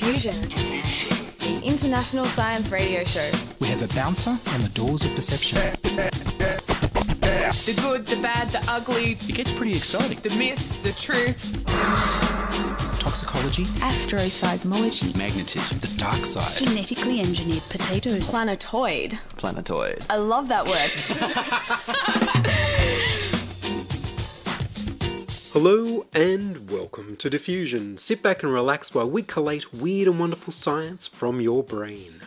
Diffusion, the international science radio show. We have a bouncer on the doors of perception. The good, the bad, the ugly. It gets pretty exciting. The myths, the truths. Toxicology. Astroseismology. Magnetism. The dark side. Genetically engineered potatoes. Planetoid. Planetoid. I love that word. Hello and welcome to Diffusion. Sit back and relax while we collate weird and wonderful science from your brain.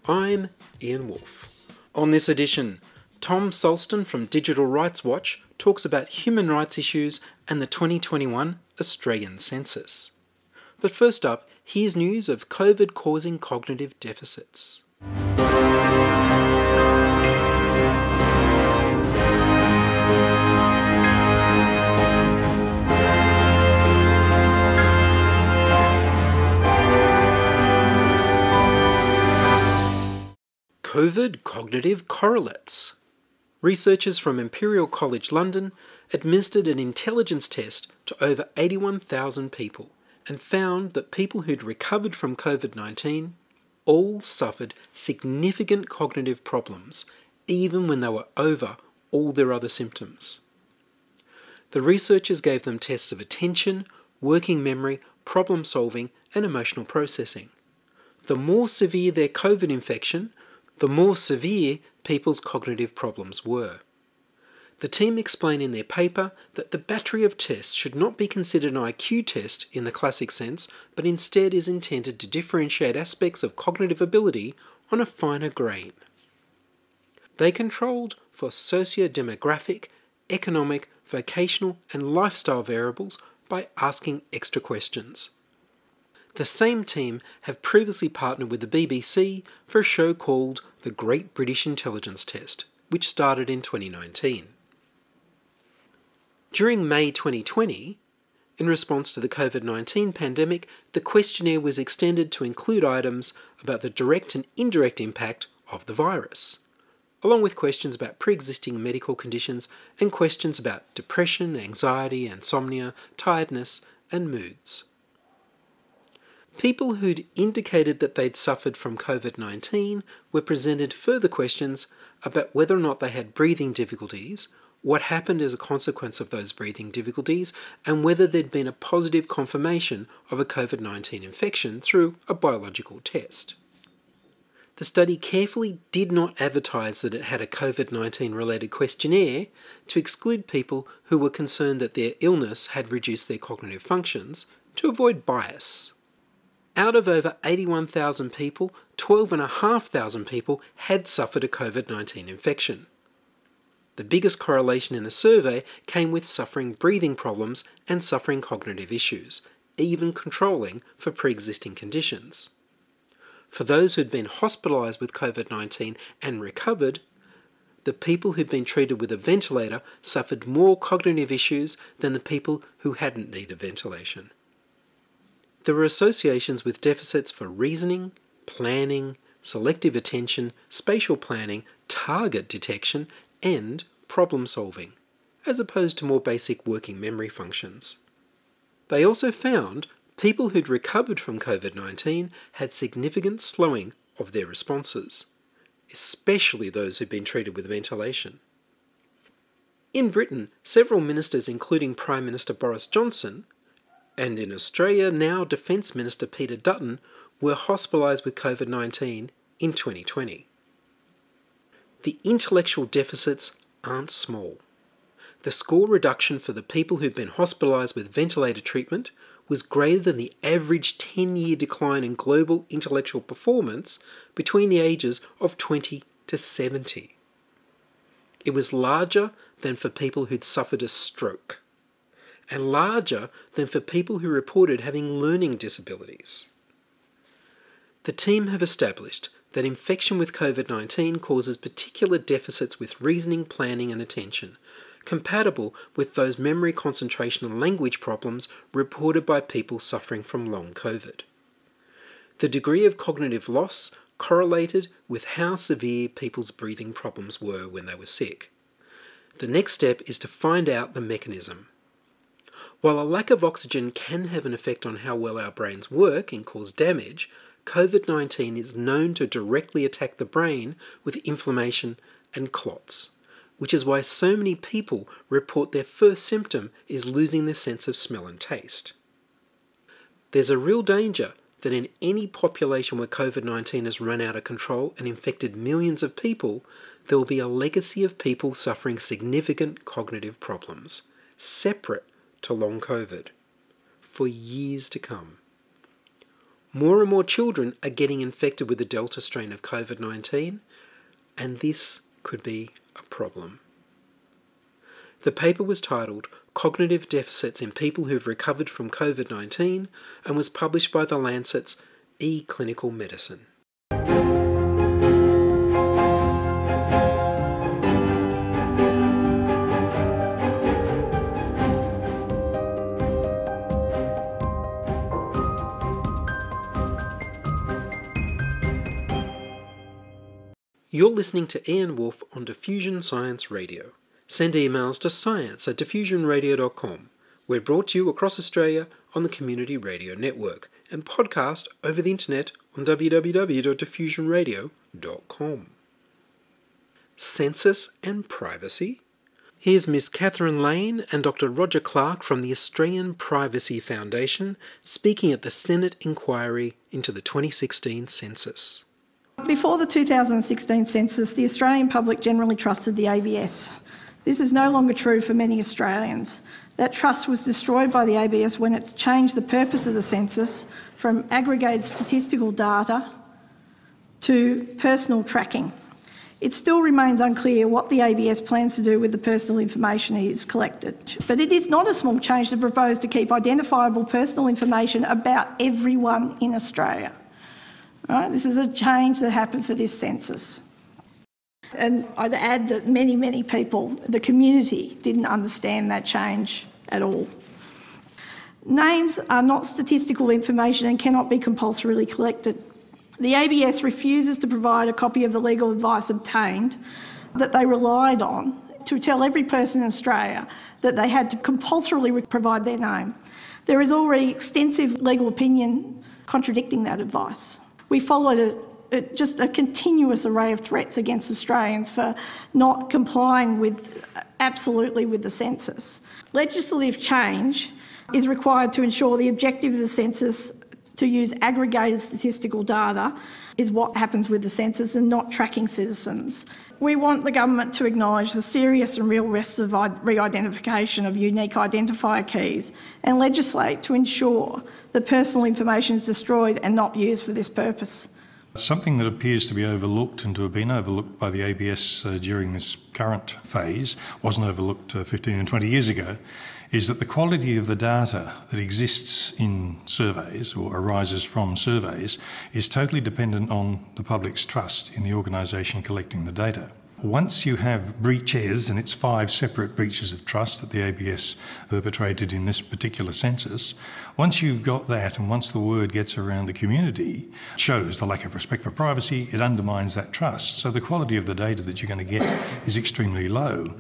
I'm Ian Woolf. On this edition, Tom Sulston from Digital Rights Watch talks about human rights issues and the 2021 Australian Census. But first up, here's news of COVID causing cognitive deficits. COVID cognitive correlates. Researchers from Imperial College London administered an intelligence test to over 81,000 people and found that people who'd recovered from COVID-19 all suffered significant cognitive problems, even when they were over all their other symptoms. The researchers gave them tests of attention, working memory, problem solving, and emotional processing. The more severe their COVID infection, the more severe people's cognitive problems were. The team explained in their paper that the battery of tests should not be considered an IQ test in the classic sense, but instead is intended to differentiate aspects of cognitive ability on a finer grain. They controlled for socio-demographic, economic, vocational, and lifestyle variables by asking extra questions. The same team have previously partnered with the BBC for a show called The Great British Intelligence Test, which started in 2019. During May 2020, in response to the COVID-19 pandemic, the questionnaire was extended to include items about the direct and indirect impact of the virus, along with questions about pre-existing medical conditions and questions about depression, anxiety, insomnia, tiredness, and moods. People who'd indicated that they'd suffered from COVID-19 were presented further questions about whether or not they had breathing difficulties, what happened as a consequence of those breathing difficulties, and whether there'd been a positive confirmation of a COVID-19 infection through a biological test. The study carefully did not advertise that it had a COVID-19 related questionnaire to exclude people who were concerned that their illness had reduced their cognitive functions to avoid bias. Out of over 81,000 people, 12,500 people had suffered a COVID-19 infection. The biggest correlation in the survey came with suffering breathing problems and suffering cognitive issues, even controlling for pre-existing conditions. For those who'd been hospitalised with COVID-19 and recovered, the people who'd been treated with a ventilator suffered more cognitive issues than the people who hadn't needed ventilation. There were associations with deficits for reasoning, planning, selective attention, spatial planning, target detection, and problem solving, as opposed to more basic working memory functions. They also found people who'd recovered from COVID-19 had significant slowing of their responses, especially those who'd been treated with ventilation. In Britain, several ministers, including Prime Minister Boris Johnson, and in Australia, now Defence Minister Peter Dutton, were hospitalised with COVID-19 in 2020. The intellectual deficits aren't small. The score reduction for the people who'd been hospitalised with ventilator treatment was greater than the average 10-year decline in global intellectual performance between the ages of 20 to 70. It was larger than for people who'd suffered a stroke, and larger than for people who reported having learning disabilities. The team have established that infection with COVID-19 causes particular deficits with reasoning, planning and attention, compatible with those memory, concentration and language problems reported by people suffering from long COVID. The degree of cognitive loss correlated with how severe people's breathing problems were when they were sick. The next step is to find out the mechanism. While a lack of oxygen can have an effect on how well our brains work and cause damage, COVID-19 is known to directly attack the brain with inflammation and clots, which is why so many people report their first symptom is losing their sense of smell and taste. There's a real danger that in any population where COVID-19 has run out of control and infected millions of people, there will be a legacy of people suffering significant cognitive problems, separate to long COVID, for years to come. More and more children are getting infected with the Delta strain of COVID-19, and this could be a problem. The paper was titled Cognitive Deficits in People Who've Recovered from COVID-19 and was published by The Lancet's eClinical Medicine. You're listening to Ian Woolf on Diffusion Science Radio. Send emails to science@diffusionradio.com. We're brought to you across Australia on the Community Radio Network and podcast over the internet on www.diffusionradio.com. Census and privacy? Here's Ms. Catherine Lane and Dr. Roger Clark from the Australian Privacy Foundation speaking at the Senate inquiry into the 2016 census. Before the 2016 census, the Australian public generally trusted the ABS. This is no longer true for many Australians. That trust was destroyed by the ABS when it changed the purpose of the census from aggregated statistical data to personal tracking. It still remains unclear what the ABS plans to do with the personal information it has collected. But it is not a small change to propose to keep identifiable personal information about everyone in Australia. Right? This is a change that happened for this census. And I'd add that many people, the community, didn't understand that change at all. Names are not statistical information and cannot be compulsorily collected. The ABS refuses to provide a copy of the legal advice obtained that they relied on to tell every person in Australia that they had to compulsorily provide their name. There is already extensive legal opinion contradicting that advice. We followed just a continuous array of threats against Australians for not complying absolutely with the census. Legislative change is required to ensure the objective of the census to use aggregated statistical data is what happens with the census and not tracking citizens. We want the government to acknowledge the serious and real risks of re-identification of unique identifier keys and legislate to ensure that personal information is destroyed and not used for this purpose. Something that appears to be overlooked and to have been overlooked by the ABS during this current phase, wasn't overlooked 15 and 20 years ago, is that the quality of the data that exists in surveys or arises from surveys is totally dependent on the public's trust in the organisation collecting the data. Once you have breaches, and it's 5 separate breaches of trust that the ABS perpetrated in this particular census, once you've got that and once the word gets around the community, it shows the lack of respect for privacy, it undermines that trust. So the quality of the data that you're going to get is extremely low.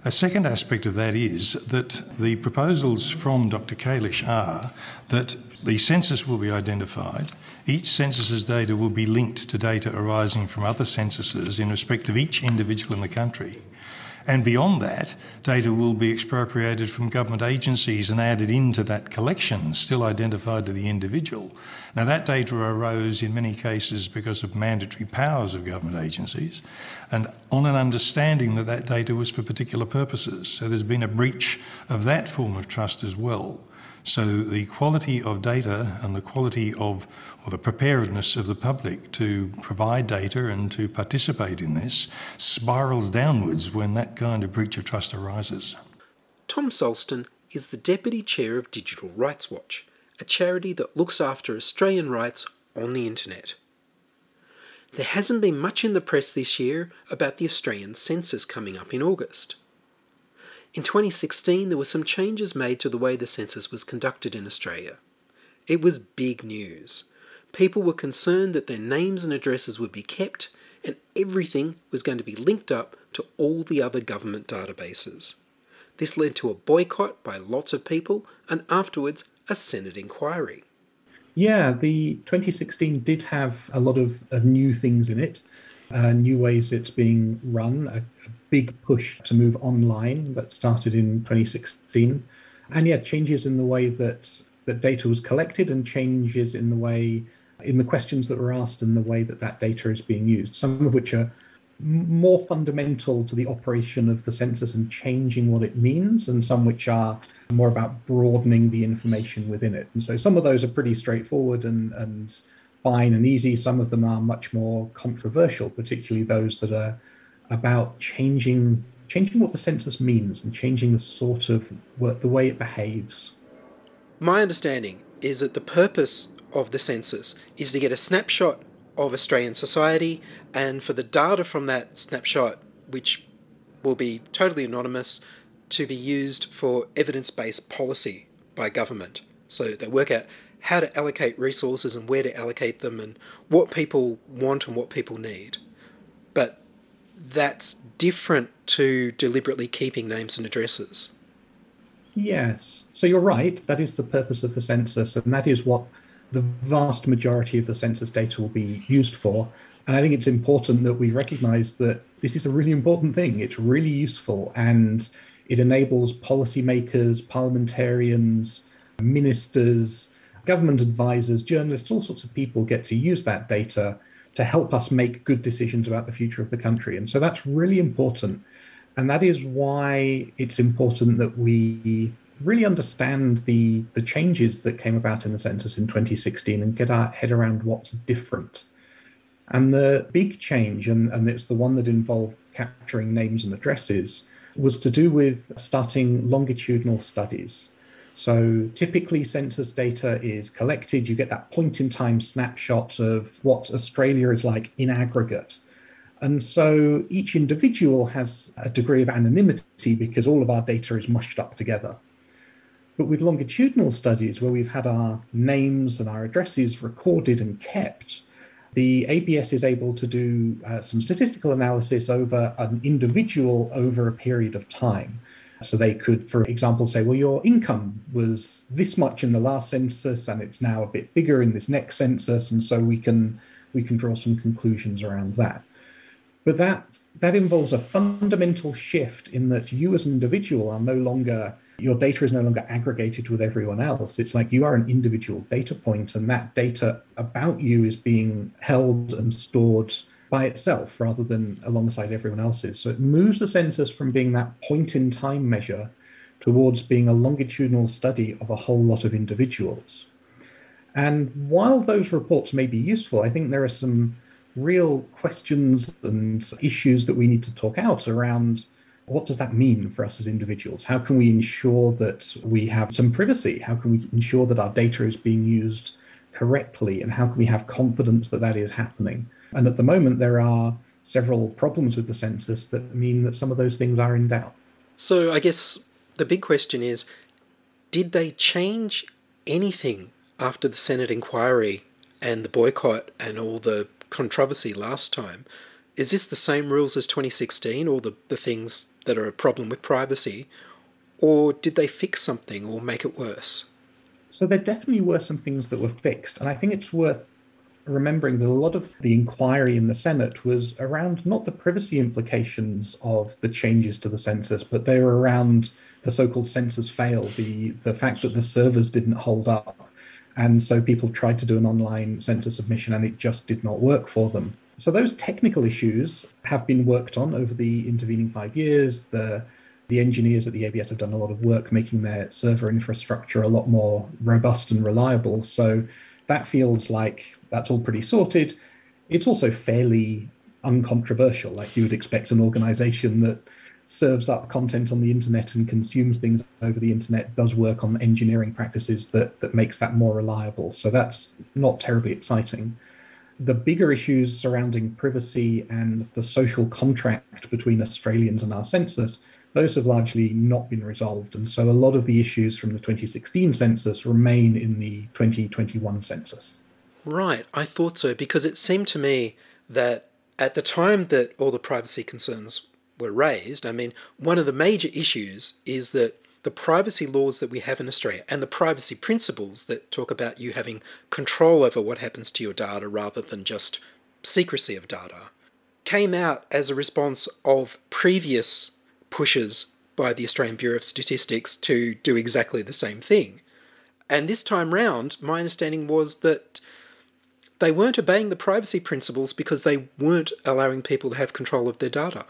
A second aspect of that is that the proposals from Dr. Kalish are that the census will be identified, each census's data will be linked to data arising from other censuses in respect of each individual in the country. And beyond that, data will be expropriated from government agencies and added into that collection, still identified to the individual. Now, that data arose in many cases because of mandatory powers of government agencies and on an understanding that that data was for particular purposes. So there's been a breach of that form of trust as well. So the quality of data and the quality of, or the preparedness of the public to provide data and to participate in this spirals downwards when that kind of breach of trust arises. Tom Sulston is the Deputy Chair of Digital Rights Watch, a charity that looks after Australian rights on the internet. There hasn't been much in the press this year about the Australian census coming up in August. In 2016, there were some changes made to the way the census was conducted in Australia. It was big news. People were concerned that their names and addresses would be kept, and everything was going to be linked up to all the other government databases. This led to a boycott by lots of people and afterwards a Senate inquiry. Yeah, the 2016 did have a lot of new things in it, new ways it's being run, a big push to move online that started in 2016. And yeah, changes in the way that data was collected and changes in the way, in the questions that were asked and the way that data is being used, some of which are more fundamental to the operation of the census and changing what it means, and some which are more about broadening the information within it. And so some of those are pretty straightforward and fine and easy. Some of them are much more controversial, particularly those that are about changing what the census means and changing the sort of the way it behaves. My understanding is that the purpose of the census is to get a snapshot of Australian society, and for the data from that snapshot, which will be totally anonymous, to be used for evidence-based policy by government. So they work out how to allocate resources and where to allocate them and what people want and what people need. But that's different to deliberately keeping names and addresses. Yes. So you're right. That is the purpose of the census, and that is what the vast majority of the census data will be used for. And I think it's important that we recognize that this is a really important thing. It's really useful, and it enables policymakers, parliamentarians, ministers, government advisors, journalists, all sorts of people get to use that data to help us make good decisions about the future of the country. And so that's really important. And that is why it's important that we really understand the changes that came about in the census in 2016 and get our head around what's different. And the big change, and it's the one that involved capturing names and addresses, was to do with starting longitudinal studies. So typically census data is collected, you get that point in time snapshot of what Australia is like in aggregate. And so each individual has a degree of anonymity because all of our data is mushed up together. But with longitudinal studies, where we've had our names and our addresses recorded and kept, the ABS is able to do some statistical analysis over an individual over a period of time. So they could, for example, say, well, your income was this much in the last census and it's now a bit bigger in this next census. And so we can draw some conclusions around that. But that involves a fundamental shift in that you as an individual are no longer, your data is no longer aggregated with everyone else. It's like you are an individual data point, and that data about you is being held and stored by itself rather than alongside everyone else's. So it moves the census from being that point in time measure towards being a longitudinal study of a whole lot of individuals. And while those reports may be useful, I think there are some real questions and issues that we need to talk out around what does that mean for us as individuals? How can we ensure that we have some privacy? How can we ensure that our data is being used correctly? And how can we have confidence that that is happening? And at the moment, there are several problems with the census that mean that some of those things are in doubt. So I guess the big question is, did they change anything after the Senate inquiry and the boycott and all the controversy last time? Is this the same rules as 2016, or the things that are a problem with privacy, or did they fix something or make it worse? So there definitely were some things that were fixed, and I think it's worth remembering that a lot of the inquiry in the Senate was around not the privacy implications of the changes to the census, but they were around the so-called census fail, the fact that the servers didn't hold up. And so people tried to do an online census submission and it just did not work for them. So those technical issues have been worked on over the intervening 5 years. The engineers at the ABS have done a lot of work making their server infrastructure a lot more robust and reliable. So that feels like that's all pretty sorted. It's also fairly uncontroversial, like you would expect an organization that serves up content on the internet and consumes things over the internet does work on engineering practices that makes that more reliable. So that's not terribly exciting. The bigger issues surrounding privacy and the social contract between Australians and our census, those have largely not been resolved. And so a lot of the issues from the 2016 census remain in the 2021 census. Right, I thought so, because it seemed to me that at the time that all the privacy concerns were raised. I mean, one of the major issues is that the privacy laws that we have in Australia and the privacy principles that talk about you having control over what happens to your data rather than just secrecy of data came out as a response of previous pushes by the Australian Bureau of Statistics to do exactly the same thing. And this time round, my understanding was that they weren't obeying the privacy principles because they weren't allowing people to have control of their data.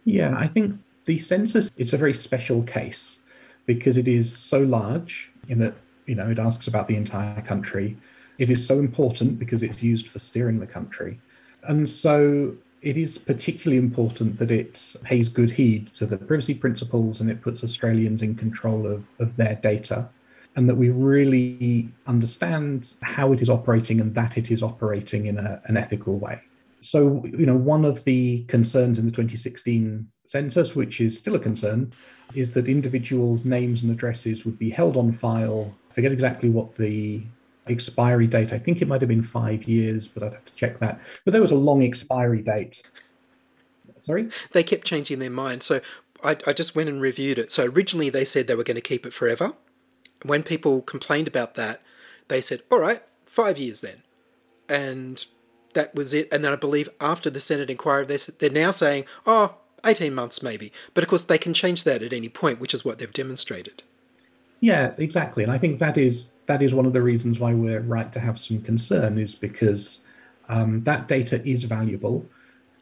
Yeah, I think the census is a very special case because it is so large in that, it asks about the entire country. It is so important because it's used for steering the country. And so it is particularly important that it pays good heed to the privacy principles and it puts Australians in control of their data, and that we really understand how it is operating and that it is operating in an ethical way. So, one of the concerns in the 2016 census, which is still a concern, is that individuals' names and addresses would be held on file. I forget exactly what the expiry date, I think it might have been 5 years, but I'd have to check that. But there was a long expiry date. Sorry? They kept changing their mind. So I just went and reviewed it. So originally they said they were going to keep it forever. When people complained about that, they said, all right, 5 years then. And that was it. And then I believe after the Senate inquiry, they're now saying, 18 months maybe. But of course, they can change that at any point, which is what they've demonstrated. Yeah, exactly. And I think that is one of the reasons why we're right to have some concern, is because that data is valuable.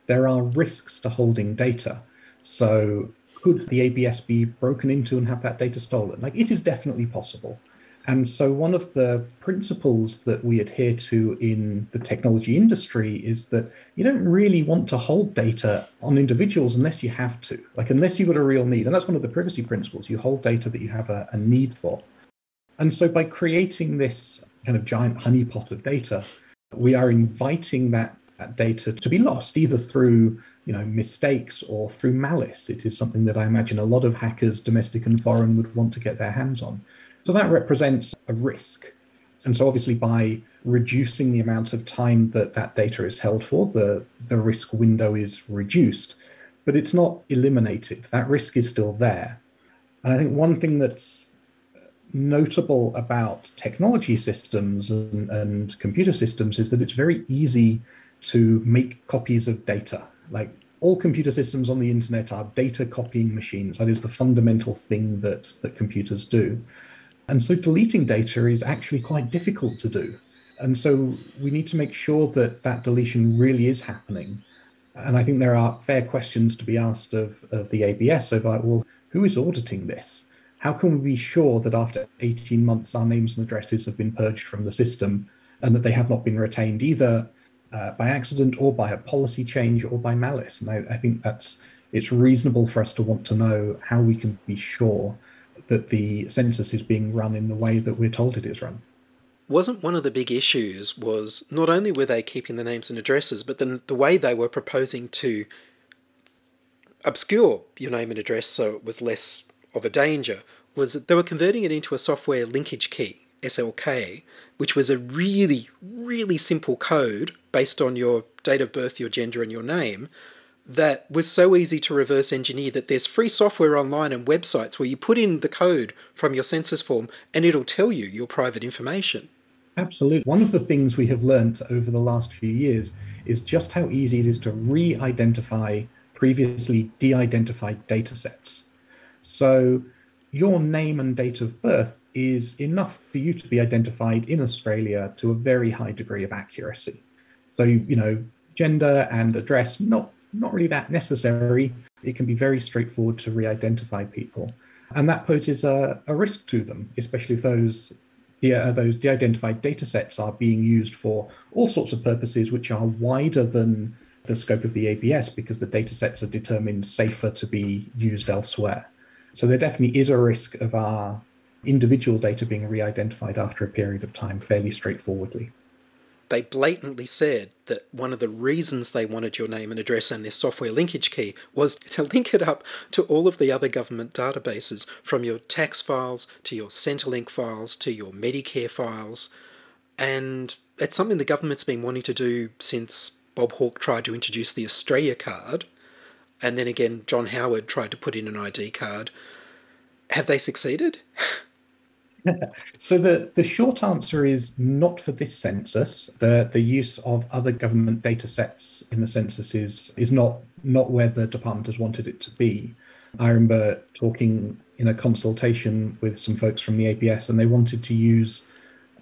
There are risks to holding data. So could the ABS be broken into and have that data stolen? It is definitely possible. And so one of the principles that we adhere to in the technology industry is that you don't really want to hold data on individuals unless you have to, unless you've got a real need. And that's one of the privacy principles. You hold data that you have a need for. And so by creating this kind of giant honeypot of data, we are inviting that data to be lost, either through mistakes or through malice. It is something that I imagine a lot of hackers, domestic and foreign, would want to get their hands on. So that represents a risk. And so obviously by reducing the amount of time that data is held for, the risk window is reduced, but it's not eliminated. That risk is still there. And I think one thing that's notable about technology systems and computer systems is that it's very easy to make copies of data. All computer systems on the internet are data copying machines. That is the fundamental thing that computers do. And so deleting data is actually quite difficult to do. And so we need to make sure that deletion really is happening. And I think there are fair questions to be asked of the ABS about, well, who is auditing this? How can we be sure that after 18 months our names and addresses have been purged from the system and that they have not been retained either by accident or by a policy change or by malice? And I think it's reasonable for us to want to know how we can be sure that the census is being run in the way that we're told it is run. Wasn't one of the big issues was not only were they keeping the names and addresses, but then the way they were proposing to obscure your name and address so it was less of a danger was that they were converting it into a software linkage key, SLK, which was a really, really simple code based on your date of birth, your gender and your name, that was so easy to reverse engineer that there's free software online and websites where you put in the code from your census form and it'll tell you your private information. Absolutely. One of the things we have learned over the last few years is just how easy it is to re-identify previously de-identified data sets. So your name and date of birth is enough for you to be identified in Australia to a very high degree of accuracy. So, gender and address, not really that necessary. It can be very straightforward to re-identify people. And that poses a risk to them, especially if those de-identified data sets are being used for all sorts of purposes which are wider than the scope of the ABS, because the data sets are determined safer to be used elsewhere. So there definitely is a risk of our individual data being re-identified after a period of time fairly straightforwardly. They blatantly said that one of the reasons they wanted your name and address and their software linkage key was to link it up to all of the other government databases, from your tax files to your Centrelink files to your Medicare files. And it's something the government's been wanting to do since Bob Hawke tried to introduce the Australia card. And then again, John Howard tried to put in an ID card. Have they succeeded? So the short answer is not for this census. The use of other government data sets in the census is not where the department has wanted it to be. I remember talking in a consultation with some folks from the ABS, and they wanted to use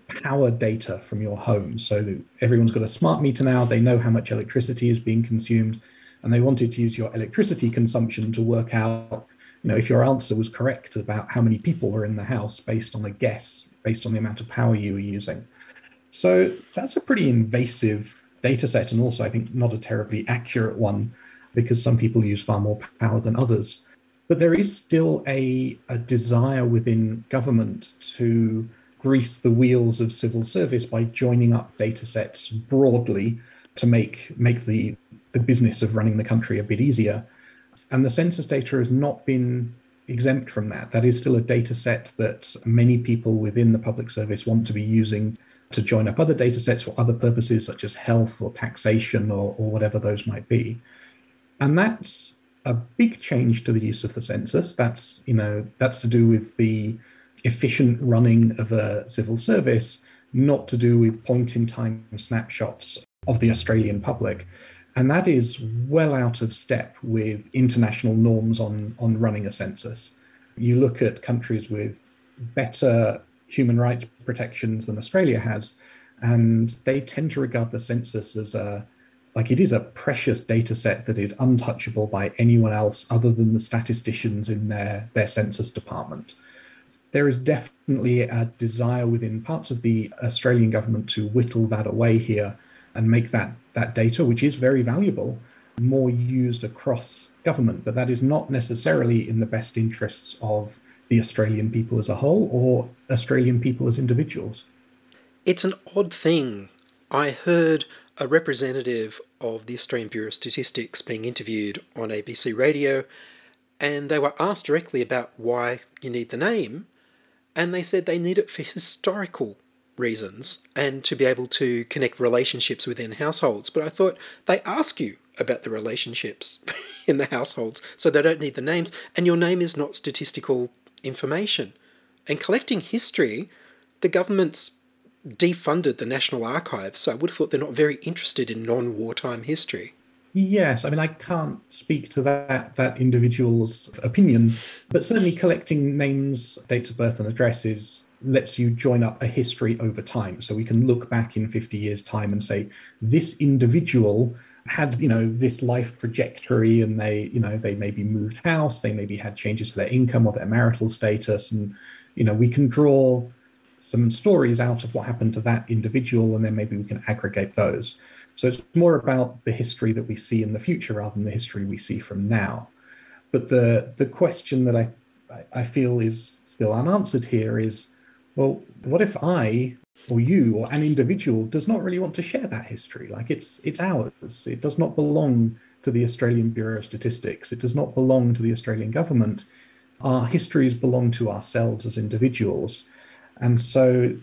power data from your home. So everyone's got a smart meter now, they know how much electricity is being consumed, and they wanted to use your electricity consumption to work out, if your answer was correct about how many people were in the house based on a guess, based on the amount of power you were using. So that's a pretty invasive data set, and also I think not a terribly accurate one, because some people use far more power than others. But there is still a desire within government to grease the wheels of civil service by joining up data sets broadly to make the business of running the country a bit easier. And the census data has not been exempt from that. That is still a data set that many people within the public service want to be using to join up other data sets for other purposes, such as health or taxation or whatever those might be. And that's a big change to the use of the census. That's to do with the efficient running of a civil service, not to do with point-in-time snapshots of the Australian public. And that is well out of step with international norms on running a census. You look at countries with better human rights protections than Australia has, and they tend to regard the census as it is a precious data set that is untouchable by anyone else other than the statisticians in their census department. There is definitely a desire within parts of the Australian government to whittle that away here and make that data, which is very valuable, more used across government. But that is not necessarily in the best interests of the Australian people as a whole or Australian people as individuals. It's an odd thing. I heard a representative of the Australian Bureau of Statistics being interviewed on ABC Radio, and they were asked directly about why you need the name, and they said they need it for historical reasons and to be able to connect relationships within households. But I thought they ask you about the relationships in the households, so they don't need the names, and your name is not statistical information. And collecting history, the government's defunded the National Archives, so I would have thought they're not very interested in non-wartime history. Yes, I mean, I can't speak to that individual's opinion, but certainly collecting names, dates of birth and addresses lets you join up a history over time. So we can look back in 50 years' time and say, this individual had, this life trajectory, and they maybe moved house, they maybe had changes to their income or their marital status. And, we can draw some stories out of what happened to that individual, and then maybe we can aggregate those. So it's more about the history that we see in the future rather than the history we see from now. But the question that I feel is still unanswered here is, well, what if I or you or an individual does not really want to share that history? Like it's ours. It does not belong to the Australian Bureau of Statistics. It does not belong to the Australian government. Our histories belong to ourselves as individuals. And so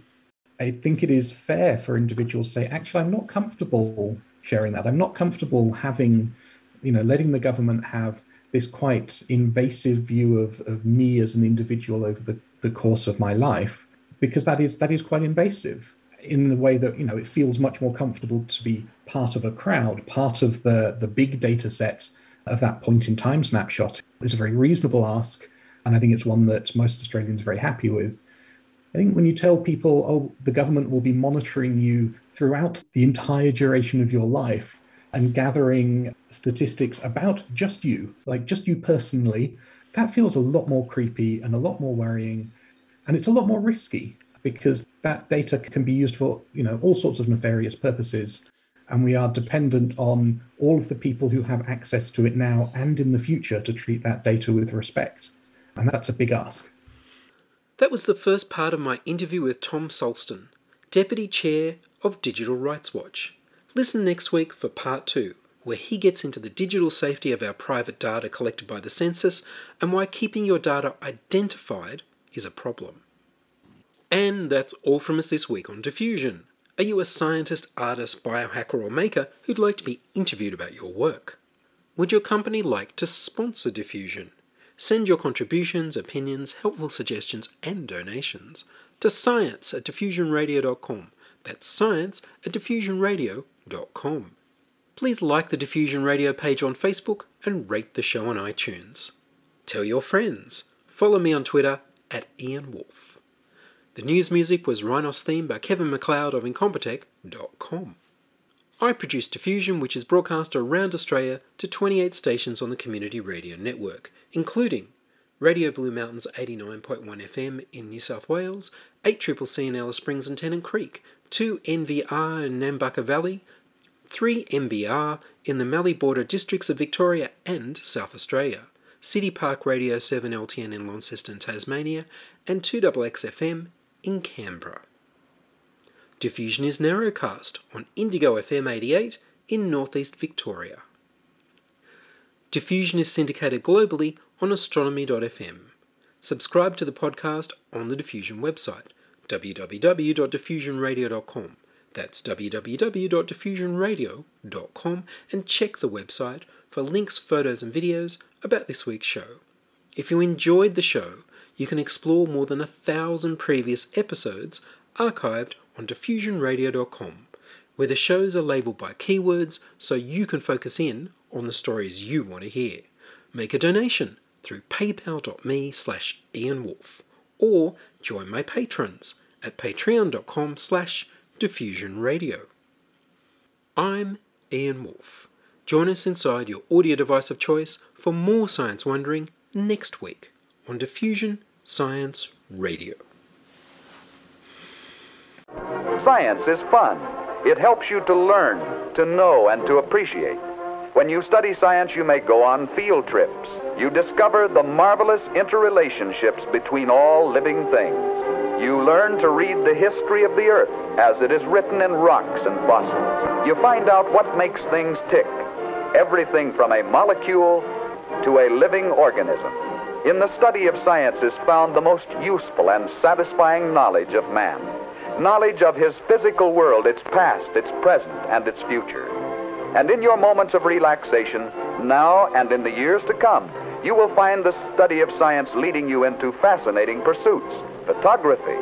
I think it is fair for individuals to say, actually, I'm not comfortable sharing that. I'm not comfortable having, letting the government have this quite invasive view of me as an individual over the course of my life, because that is quite invasive in the way that, it feels much more comfortable to be part of a crowd, part of the big data set of that point in time snapshot. It's a very reasonable ask. And I think it's one that most Australians are very happy with. I think when you tell people, oh, the government will be monitoring you throughout the entire duration of your life and gathering statistics about just you, like just you personally, that feels a lot more creepy and a lot more worrying. And it's a lot more risky because that data can be used for, all sorts of nefarious purposes. And we are dependent on all of the people who have access to it now and in the future to treat that data with respect. And that's a big ask. That was the first part of my interview with Tom Sulston, Deputy Chair of Digital Rights Watch. Listen next week for part 2, where he gets into the digital safety of our private data collected by the census and why keeping your data identified is a problem. And that's all from us this week on Diffusion. Are you a scientist, artist, biohacker or maker who'd like to be interviewed about your work? Would your company like to sponsor Diffusion? Send your contributions, opinions, helpful suggestions and donations to science@diffusionradio.com. That's science@diffusionradio.com. Please like the Diffusion Radio page on Facebook and rate the show on iTunes. Tell your friends. Follow me on Twitter @Ian Woolf. The news music was Rhinos theme by Kevin MacLeod of Incompetech.com. I produce Diffusion, which is broadcast around Australia to 28 stations on the Community Radio Network, including Radio Blue Mountains 89.1 FM in New South Wales, 8CCC in Alice Springs and Tennant Creek, 2 NVR in Nambucca Valley, 3 MBR in the Mallee Border districts of Victoria and South Australia, City Park Radio 7 LTN in Launceston, Tasmania, and 2XXFM in Canberra. Diffusion is narrowcast on Indigo FM 88 in northeast Victoria. Diffusion is syndicated globally on astronomy.fm. Subscribe to the podcast on the Diffusion website, www.diffusionradio.com. That's www.diffusionradio.com, and check the website for links, photos and videos about this week's show. If you enjoyed the show, you can explore more than 1,000 previous episodes archived on diffusionradio.com, where the shows are labelled by keywords so you can focus in on the stories you want to hear. Make a donation through paypal.me/IanWolf or join my patrons at patreon.com/diffusionradio. I'm Ian Woolf. Join us inside your audio device of choice for more science wondering next week on Diffusion Science Radio. Science is fun. It helps you to learn, to know, and to appreciate. When you study science, you may go on field trips. You discover the marvelous interrelationships between all living things. You learn to read the history of the Earth as it is written in rocks and fossils. You find out what makes things tick, everything from a molecule to a living organism. In the study of science is found the most useful and satisfying knowledge of man. Knowledge of his physical world, its past, its present, and its future. And in your moments of relaxation, now and in the years to come, you will find the study of science leading you into fascinating pursuits: photography,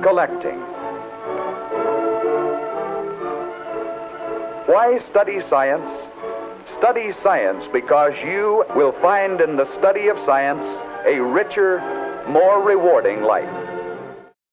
collecting. Why study science? Study science because you will find in the study of science a richer, more rewarding life.